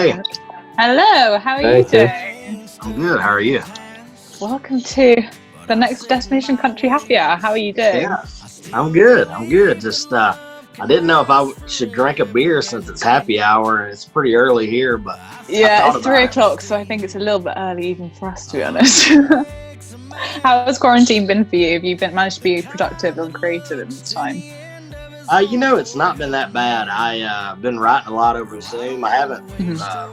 Hey. Hello, how are you doing? I'm good. How are you? Welcome to the next Destination Country Happy Hour. How are you doing? Yeah, I'm good. Just I didn't know if I should drink a beer since it's happy hour. It's pretty early here, but yeah, it's 3 o'clock, so I think it's a little bit early even for us, to be honest. How has quarantine been for you? Have you managed to be productive and creative in this time? It's not been that bad. I've been writing a lot over Zoom. I haven't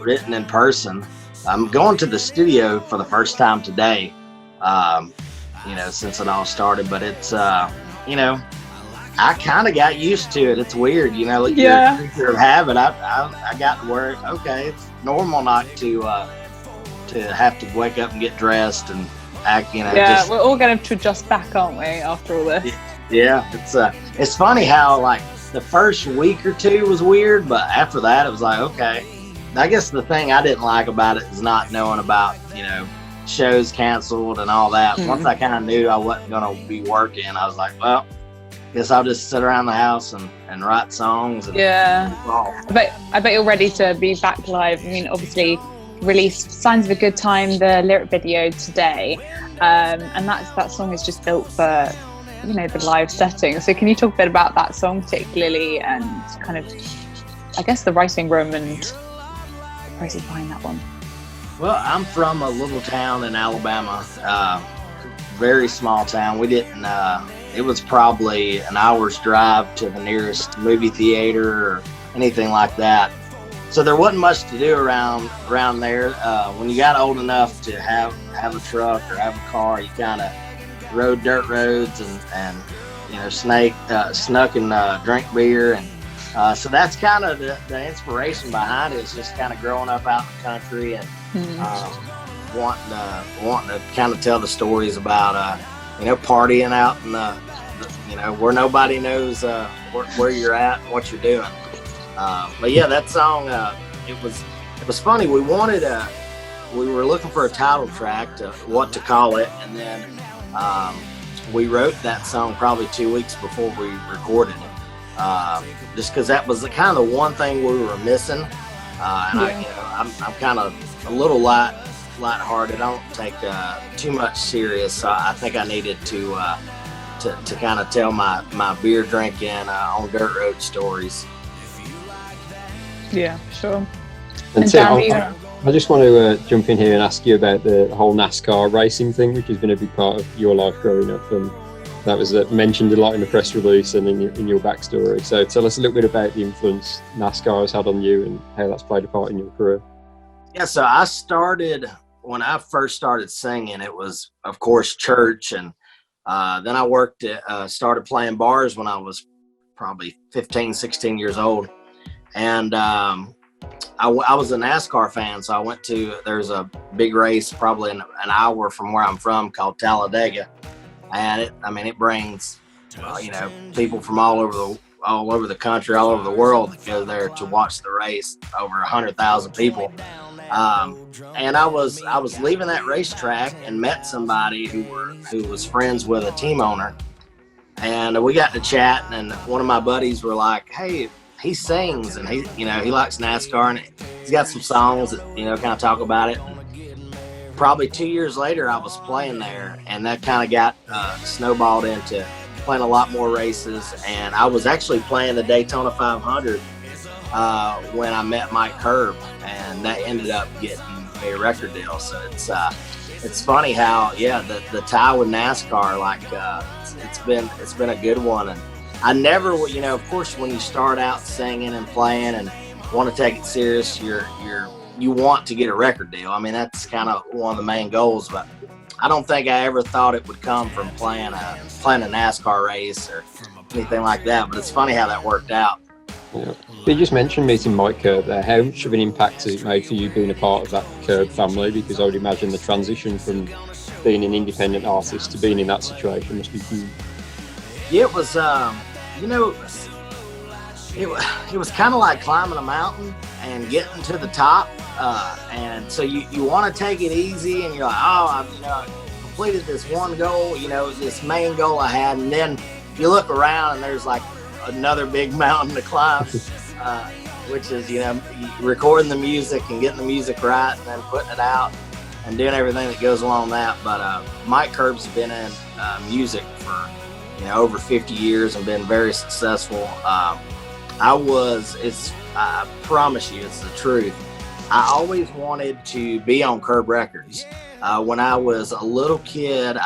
written in person. I'm going to the studio for the first time today, since it all started. But it's, I kind of got used to it. It's weird, you're a creature of habit. I got to where, okay, it's normal not to have to wake up and get dressed and act, Yeah, we're all going to adjust back, aren't we, after all this? Yeah, it's funny how like the first week or two was weird, but after that it was like, okay. I guess the thing I didn't like about it is not knowing about, shows canceled and all that. Once I kind of knew I wasn't going to be working, I was like, well, guess I'll just sit around the house and write songs. And I bet you're ready to be back live. I mean, obviously released Signs of a Good Time, the lyric video today, and that song is just built for the live setting. So can you talk a bit about that song particularly and kind of, I guess, the writing room and the process behind that one? Well, I'm from a little town in Alabama, very small town. We didn't, it was probably an hour's drive to the nearest movie theater or anything like that. So there wasn't much to do around there. When you got old enough to have a truck or have a car, you kind of rode dirt roads and snuck and drink beer, and so that's kind of the inspiration behind it. It's just kind of growing up out in the country and wanting to kind of tell the stories about partying out in the where nobody knows where you're at and what you're doing. But yeah, that song it was funny. We were looking for a title track to what to call it, and then we wrote that song probably 2 weeks before we recorded it, just because that was the kind of the one thing we were missing. I'm kind of a little lighthearted. I don't take too much serious. So I think I needed to kind of tell my beer drinking on dirt road stories. Yeah, sure. And Tim, I just want to jump in here and ask you about the whole NASCAR racing thing, which has been a big part of your life growing up, and that was mentioned a lot in the press release and in your backstory. So tell us a little bit about the influence NASCAR has had on you and how that's played a part in your career. Yeah, so when I first started singing, it was, of course, church, and then I started playing bars when I was probably 15, 16 years old, and I was a NASCAR fan, so I went there's a big race probably an hour from where I'm from called Talladega, and it brings people from all over the country, all over the world that go there to watch the race. Over 100,000 people, and I was leaving that racetrack and met somebody who was friends with a team owner, and we got to chatting, and one of my buddies were like, hey, he sings and he likes NASCAR, and he's got some songs that kind of talk about it. And probably 2 years later, I was playing there, and that kind of got snowballed into playing a lot more races. And I was actually playing the Daytona 500 when I met Mike Herb, and that ended up getting me a record deal. So it's funny how the tie with NASCAR, like it's been a good one. And I never, of course, when you start out singing and playing and want to take it serious, you want to get a record deal. I mean, that's kind of one of the main goals, but I don't think I ever thought it would come from playing a NASCAR race or anything like that. But it's funny how that worked out. Yeah. You just mentioned meeting Mike Curb there. How much of an impact has it made for you being a part of that Curb family? Because I would imagine the transition from being an independent artist to being in that situation must be huge. Yeah, it was. It was kind of like climbing a mountain and getting to the top, and so you want to take it easy, and you're like, I completed this one goal, this main goal I had, and then you look around and there's like another big mountain to climb, which is, recording the music and getting the music right and then putting it out and doing everything that goes along that. But Mike Curb's been in music for, over 50 years and been very successful. I promise you, it's the truth. I always wanted to be on Curb Records. When I was a little kid,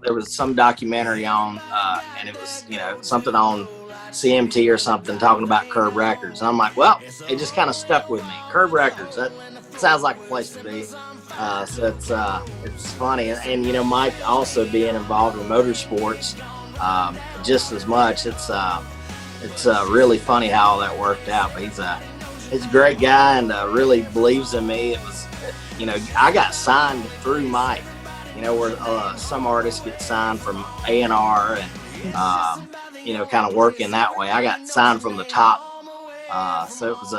there was some documentary on, and it was, something on CMT or something talking about Curb Records. And I'm like, well, it just kind of stuck with me. Curb Records, that sounds like a place to be. So it's funny. And Mike also being involved in motorsports just as much. It's really funny how all that worked out. But he's a great guy and really believes in me. It was, I got signed through Mike. Where some artists get signed from A&R and kind of working that way. I got signed from the top. So it was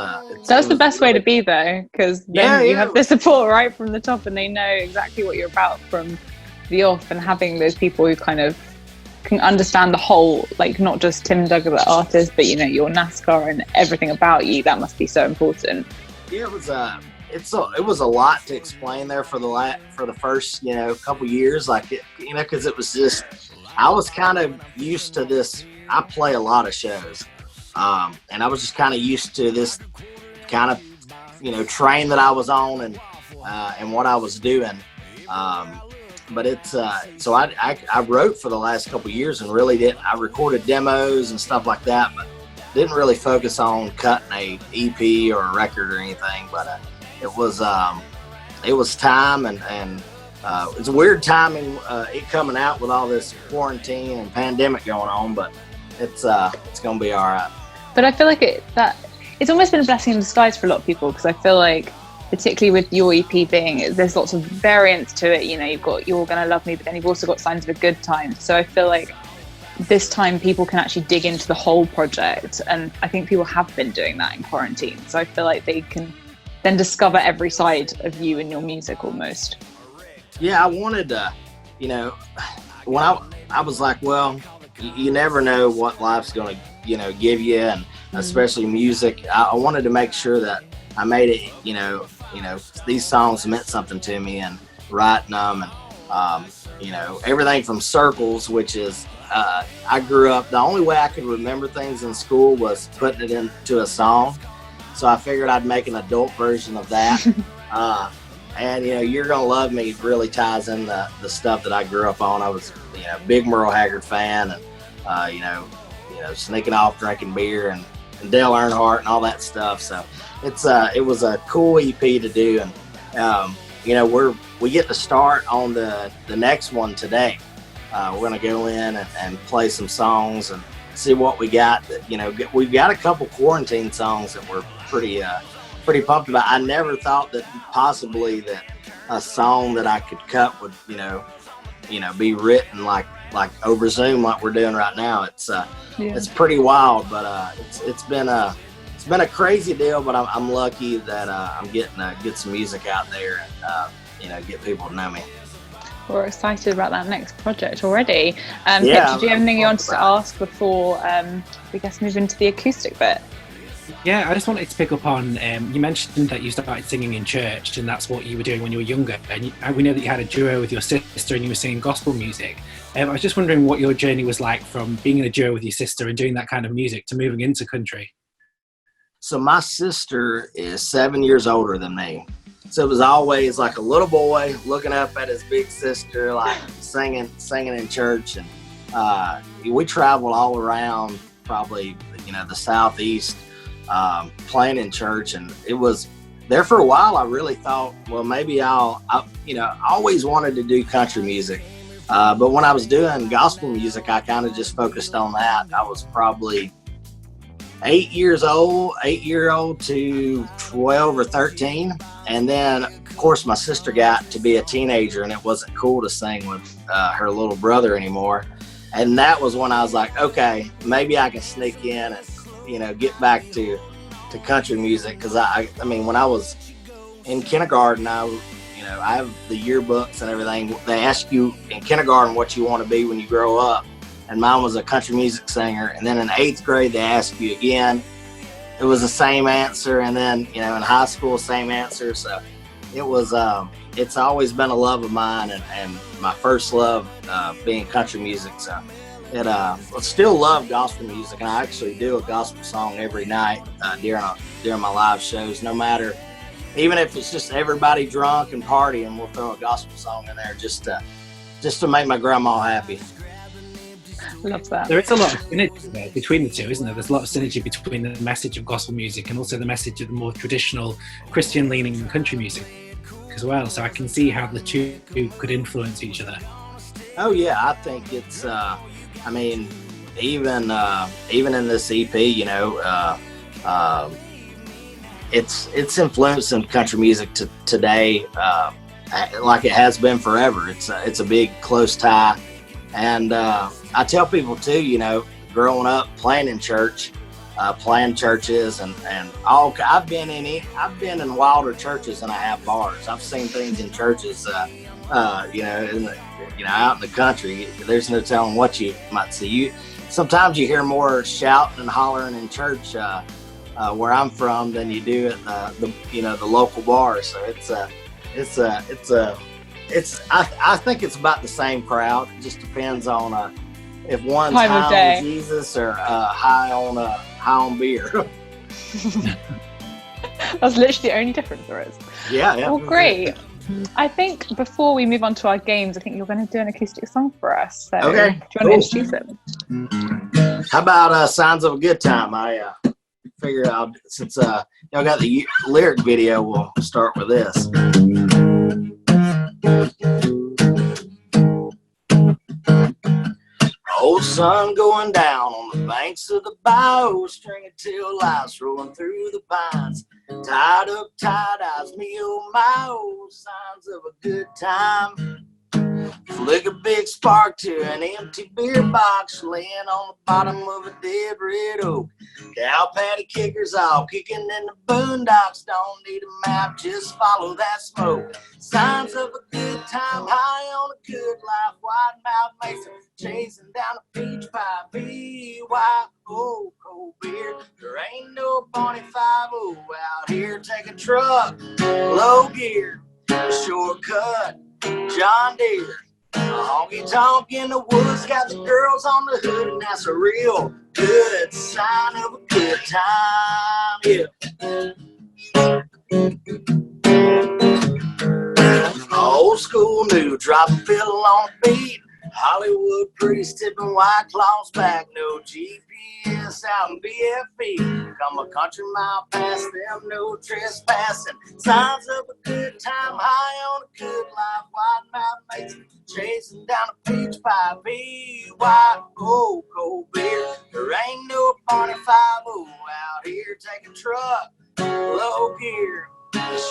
that's the best way to be though, because then you have the support right from the top and they know exactly what you're about from the off, and having those people who kind of can understand the whole, like not just Tim Douglas the artist, but your NASCAR and everything about you. That must be so important. Yeah, it was a lot to explain there for the first couple years, because it was just, I was kind of used to this. I play a lot of shows. And I was just kind of used to this kind of, train that I was on and what I was doing. But it's, so I wrote for the last couple of years and really I recorded demos and stuff like that, but didn't really focus on cutting a EP or a record or anything. But it was time and it's weird timing, it coming out with all this quarantine and pandemic going on, but it's going to be all right. But I feel like it's almost been a blessing in disguise for a lot of people, because I feel like, particularly with your EP being, there's lots of variants to it. You've got You're Gonna Love Me, but then you've also got Signs of a Good Time. So I feel like this time people can actually dig into the whole project, and I think people have been doing that in quarantine. So I feel like they can then discover every side of you and your music almost. Yeah, I wanted to, when I was like, well, you never know what life's going to, give you, and especially music. I wanted to make sure that I made it, these songs meant something to me, and writing them, and, everything from Circles, which is, I grew up, the only way I could remember things in school was putting it into a song. So I figured I'd make an adult version of that. And, You're Gonna Love Me really ties in the stuff that I grew up on. I was, big Merle Haggard fan, and, sneaking off drinking beer and Dale Earnhardt and all that stuff. So it was a cool EP to do. And, we get to start on the next one today. We're going to go in and play some songs and see what we got. We've got a couple quarantine songs that we're pretty pumped about. I never thought that possibly that a song that I could cut would, be written like over Zoom, like we're doing right now. It's pretty wild, but it's been a crazy deal. But I'm lucky that I'm getting to get some music out there and get people to know me. We're excited about that next project already. Yeah, did you have anything you wanted to ask before we move into the acoustic bit? Yeah, I just wanted to pick up on, you mentioned that you started singing in church, and that's what you were doing when you were younger. And we know that you had a duo with your sister and you were singing gospel music. I was just wondering what your journey was like from being in a duo with your sister and doing that kind of music to moving into country. So my sister is 7 years older than me. So it was always like a little boy looking up at his big sister, like singing in church. And we traveled all around, probably, the Southeast, playing in church. And it was there for a while. I really thought, well, maybe I always wanted to do country music. But when I was doing gospel music, I kind of just focused on that. I was probably 8 years old to 12 or 13. And then, of course, my sister got to be a teenager, and it wasn't cool to sing with her little brother anymore. And that was when I was like, okay, maybe I can sneak in and, get back to country music. Because, I mean, when I was in kindergarten, I have the yearbooks and everything. They ask you in kindergarten what you want to be when you grow up. And mine was a country music singer. And then in 8th grade, they asked you again. it was the same answer, and then in high school, same answer. So it was it's always been a love of mine, and my first love being country music. So I still love gospel music, and I actually do a gospel song every night during my live shows. No matter, even if it's just everybody drunk and partying, we'll throw a gospel song in there just to make my grandma happy. Love that. There is a lot of synergy there between the two, isn't there? There's a lot of synergy between the message of gospel music and also the message of the more traditional Christian-leaning country music as well. So I can see how the two could influence each other. Oh yeah, I think it's. I mean, even in this EP, it's influencing country music today, like it has been forever. It's a big close tie, and I tell people too, growing up playing in church, playing churches, and all. I've been in wilder churches than I have bars. I've seen things in churches, out in the country. There's no telling what you might see. Sometimes you hear more shouting and hollering in church where I'm from than you do at the local bar. So I think it's about the same crowd. It just depends on if one's high on Jesus or high on beer. That's literally the only difference there is. Yeah. Well, great. I think before we move on to our games, I think you're going to do an acoustic song for us. So okay. Do you want to introduce it? How about Signs of a Good Time? I figure out since y'all got the lyric video, we'll start with this. Old sun going down on the banks of the bayou, string of tail lights rolling through the pines. Tied up, tight eyes, me oh my oh, signs of a good time. Flick a big spark to an empty beer box, laying on the bottom of a dead red oak. Cow patty kickers all kicking in the boondocks, don't need a map, just follow that smoke. Signs of a good time, high on a good life, wide mouth mason, chasing down a peach pie, B-Y-O, cold beer. There ain't no Bonnie 5-0 out here, take a truck, low gear, shortcut, John Deere. A honky tonk in the woods, got the girls on the hood, and that's a real good sign of a good time, yeah. Old school new, drop a fiddle on a beat. Hollywood pretty tipping White Claws back, no GPS out in BFE. Come a country mile past them, no trespassing. Signs of a good time, high on a good life, wide mouth mates, chasing down a peach pie, B-Y-O, cold beer. There ain't no Barney 5-0 out here, take a truck, low gear,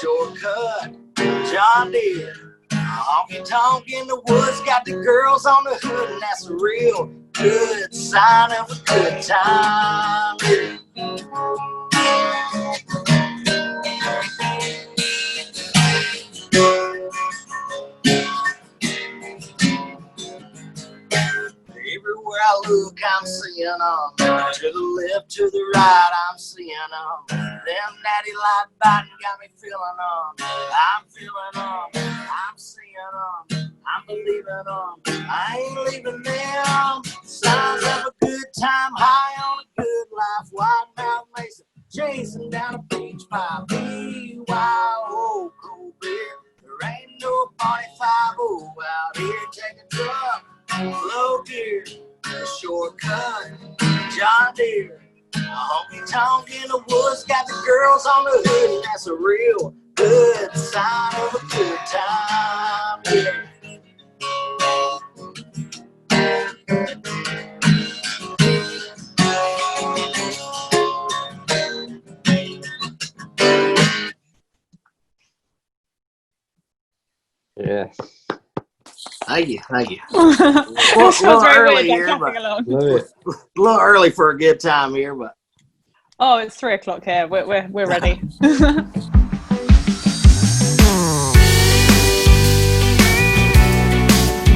shortcut, John Deere. Honky tonk in the woods, got the girls on the hood, and that's a real good sign of a good time. Everywhere I look, I'm seeing them. To the left, to the right, I'm seeing them. Them natty light biting got me feeling them. I'm feeling them. I'm seeing them. I'm believing them. I ain't leaving them. Signs of a good time, high on a good life, wide mouth mason, chasing down a peach pie, B-Y-O, cold beer. There ain't no Barney 5-0 out here, take a truck, low gear, a shortcut, John Deere. A honky tonk in the woods, got the girls on the hood, and that's a real good sign of a good time, yeah. Yes. Thank you. It feels very weird, here, clapping along. Love it. A little early for a good time here, but Oh, it's 3 o'clock here. We're ready.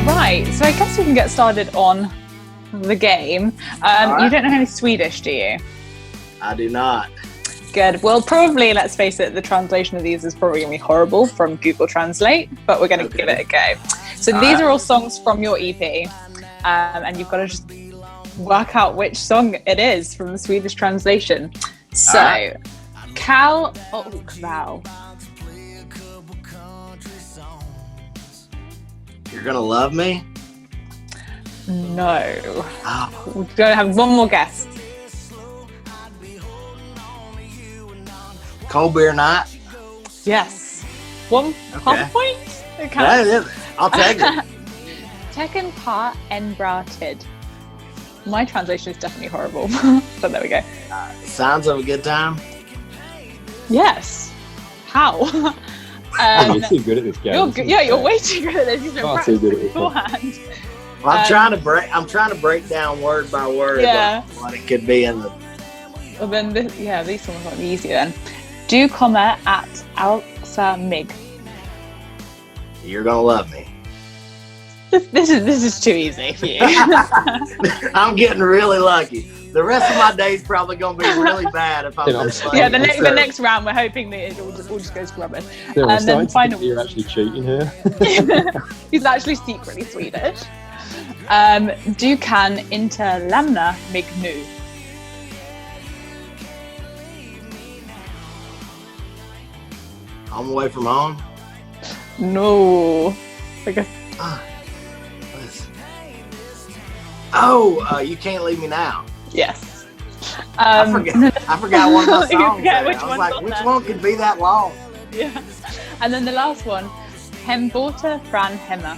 Right, so I guess we can get started on the game. All right. You don't know any Swedish, do you? I do not. Good. Well, probably, let's face it, the translation of these is probably going to be horrible from Google Translate, but we're going to give it a go. So these are all songs from your EP, and you've got to just work out which song it is from the Swedish translation. So, Kval. You're gonna love me? No. We're going to have one more guess. Cold Beer Night? Yes. One half point? Okay. Yeah, I'll take it. Tekken part en bra tid. My translation is definitely horrible, but there we go. Sounds of a good time? Yes. How? You're too good at this game. You're way too good at this. You've been Too good at this beforehand. Well, I'm trying to break down word by word what it could be in the. Well, then, these songs might be easier then. Du kommer att älska mig. You're gonna love me. This is too easy for you. I'm getting really lucky. The rest of my day's probably gonna be really bad if I'm this lucky. Yeah, the next round we're hoping that it all just goes to rubbish. And then finally, you're actually cheating here. He's actually secretly Swedish. Du kan inte lämna mig nu. I'm away from home. No. Okay. You can't leave me now. Yes. I forgot one of my songs. Which one could be that long? Yeah. And then the last one, Hembåter från hemma.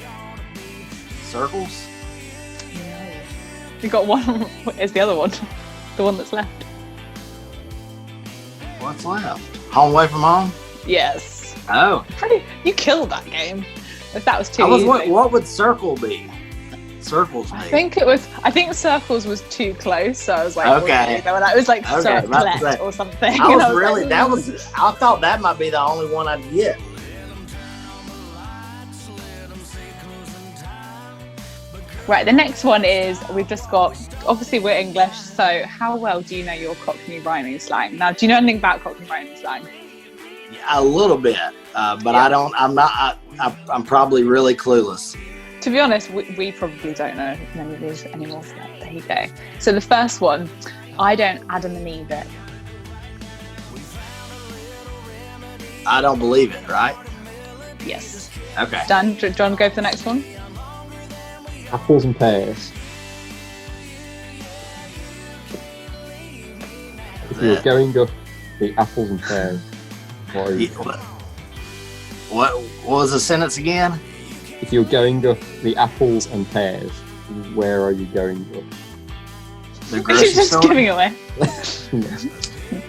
Circles? No. You got one. Where's the other one? The one that's left. What's left? Home away from home? Yes. Oh. You killed that game. If that was too easy. What would circle be? Circles be? I think circles was too close, so I was like, okay. It was like circlet or something. I thought that might be the only one I'd get. Right, the next one is, we've just got, obviously we're English, so how well do you know your Cockney rhyming slang? Now, do you know anything about Cockney rhyming slang? Yeah, a little bit, but I'm probably really clueless. To be honest, we probably don't know many of these anymore, so there you go. So the first one, I don't Adam and Eve it. I don't believe it, right? Yes. Okay. Done. Do you want to go for the next one? Apples and pears. If you're going up the apples and pears, what are you? What was the sentence again? If you're going up the apples and pears, where are you going up? The grocery She's just store? giving away.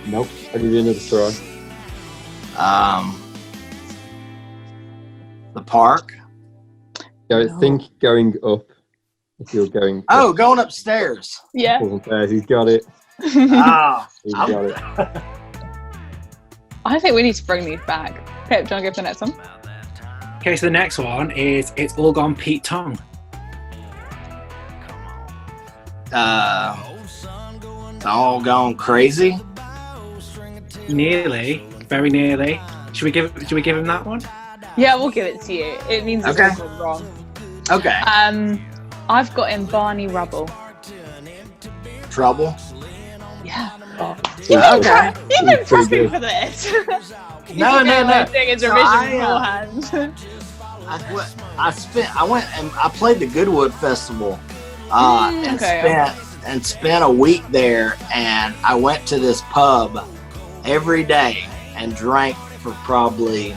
Nope. I'll give you another try. The park. Think going up. If you're going up. Oh, going upstairs. Yeah. Apples and pears. He's got it. He's got it. I think we need to bring these back. Pip, do you want to go for the next one? Okay, so the next one is It's All Gone Pete Tong. It's all gone crazy. Nearly, very nearly. Should we give him that one? Yeah, we'll give it to you. It means it's all gone wrong. Okay. I've got in Barney Rubble. Trouble. Yeah. Okay. You've been prepping for this. No. It's a revision beforehand. I went and I played the Goodwood Festival and spent a week there, and I went to this pub every day and drank for probably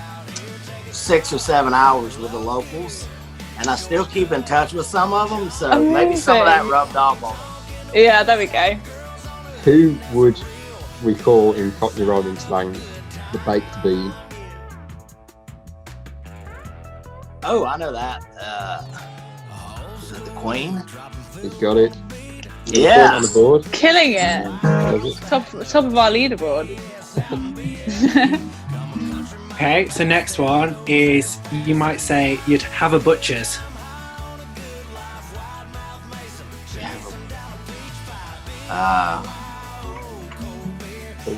6 or 7 hours with the locals, and I still keep in touch with some of them, so maybe some of that rubbed off on them. Yeah, there we go. Who would we call in Cockney rhyming slang the baked bean? Oh, I know that. Is it the Queen? He's got it. Yeah. On the board. Killing it. Top of our leaderboard. Okay, so next one is, you might say, you'd have a butcher's.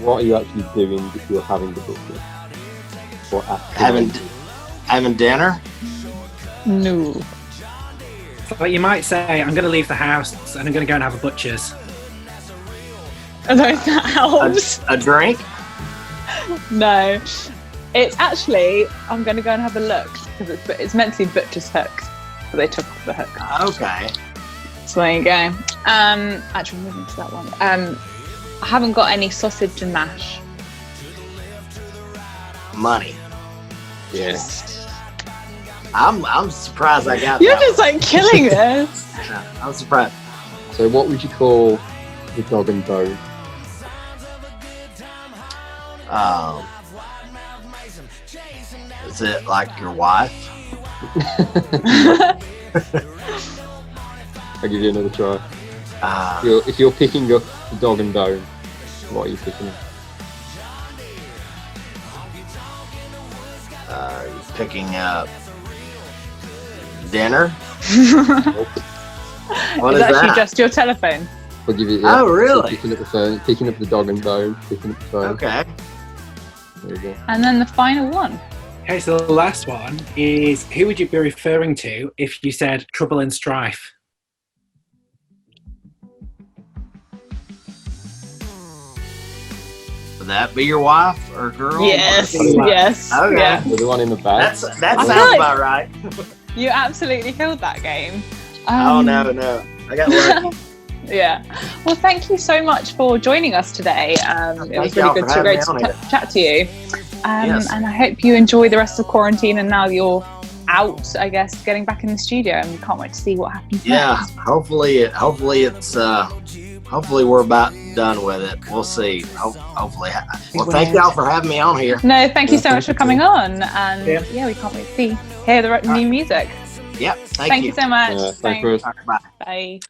what are you actually doing if you're having the butcher? What Having dinner? No. So you might say, I'm going to leave the house and I'm going to go and have a butcher's. Although if that helps. A drink? No. It's actually, I'm going to go and have a look, because it's meant to be butcher's hook, but they took off the hook. Okay. So there you go. Actually, moving to that one. I haven't got any sausage and mash. Money. Yes. I'm surprised I got You're that just like killing this. one. I'm surprised. So what would you call the dog and bone? Is it like your wife? I'll give you another try. Uh, If you're picking up the dog and bone, what are you picking up? you're picking up dinner? What It's is actually that? just your telephone. I'll give you. Oh, really? Picking up the phone, picking up the dog and bone, picking up the phone. Okay. There you go. And then the final one. Okay, so the last one is, who would you be referring to if you said trouble and strife? Would that be your wife or girl? Yes. Wow. Yes. Okay. Yeah. The one in the back. That I sounds feel like- about right. You absolutely killed that game. Oh no, I got lucky. Yeah. Well, thank you so much for joining us today. It was Thank y'all really good for to having great me on to chat to you. Yes. And I hope you enjoy the rest of quarantine. And now you're out, I guess, getting back in the studio, and we can't wait to see what happens. Yeah. next. Hopefully we're about done with it. We'll see. Hopefully. Well, thank y'all for having me on here. No, thank you so Yeah, much for thank you coming on. And Yeah. yeah, we can't wait to hear the new music. Yep. Thank you so much. Thanks, Bruce. All right, bye. Bye.